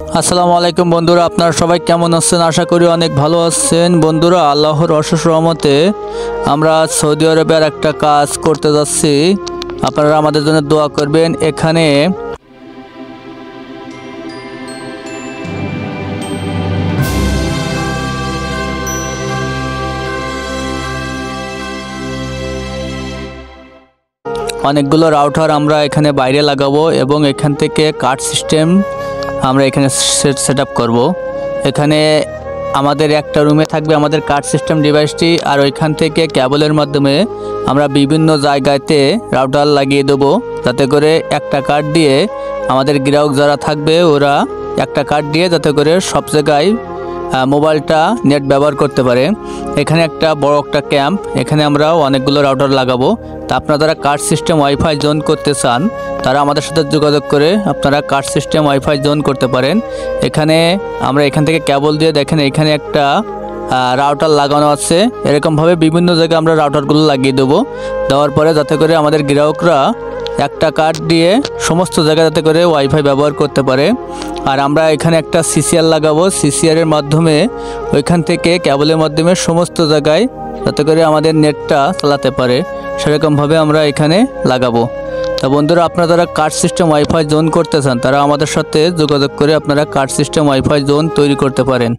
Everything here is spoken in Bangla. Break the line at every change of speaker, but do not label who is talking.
আসসালামু আলাইকুম বন্ধুরা, আপনারা সবাই কেমন আছেন? আশা করি অনেক ভালো আছেন। বন্ধুরা, আল্লাহর অশেষ রহমতে আমরা সৌদি আরবের একটা কাজ করতে যাচ্ছি। আপনারা আমাদের জন্য দোয়া করবেন। এখানে অনেকগুলো রাউটার আমরা এখানে বাইরে লাগাবো এবং এখান থেকে কার্ড সিস্টেম আমরা এখানে সেট আপ করবো। এখানে আমাদের একটা রুমে থাকবে আমাদের কার্ড সিস্টেম ডিভাইসটি, আর ওইখান থেকে কেবলের মাধ্যমে আমরা বিভিন্ন জায়গাতে রাউটার লাগিয়ে দেবো, যাতে করে একটা কার্ড দিয়ে আমাদের গ্রাহক যারা থাকবে ওরা একটা কার্ড দিয়ে যাতে করে সব জায়গায় মোবাইলটা নেট ব্যবহার করতে পারে। এখানে একটা বড় একটা ক্যাম্প, এখানে আমরা অনেকগুলো রাউটার লাগাবো। তা আপনারা যারা কার্ড সিস্টেম ওয়াইফাই জোন করতে চান তারা আমাদের সাথে যোগাযোগ করে আপনারা কার্ড সিস্টেম ওয়াইফাই জোন করতে পারেন। এখানে আমরা এখান থেকে কেবল দিয়ে দেখেন এখানে একটা রাউটার লাগানো আছে। এরকমভাবে বিভিন্ন জায়গায় আমরা রাউটারগুলো লাগিয়ে দেবো। দেওয়ার পরে যাতে করে আমাদের গ্রাহকরা একটা কার্ড দিয়ে সমস্ত জায়গায় যাতে করে ওয়াইফাই ব্যবহার করতে পারে। আর আমরা এখানে একটা সিসিআর লাগাবো। সিসিআরের মাধ্যমে ওইখান থেকে কেবলের মাধ্যমে সমস্ত জায়গায় যাতে করে আমাদের নেটটা চালাতে পারে, সেরকমভাবে আমরা এখানে লাগাবো। তা বন্ধুরা, আপনারা যারা কার্ড সিস্টেম ওয়াইফাই জোন করতে চান তারা আমাদের সাথে যোগাযোগ করে আপনারা কার্ড সিস্টেম ওয়াইফাই জোন তৈরি করতে পারেন।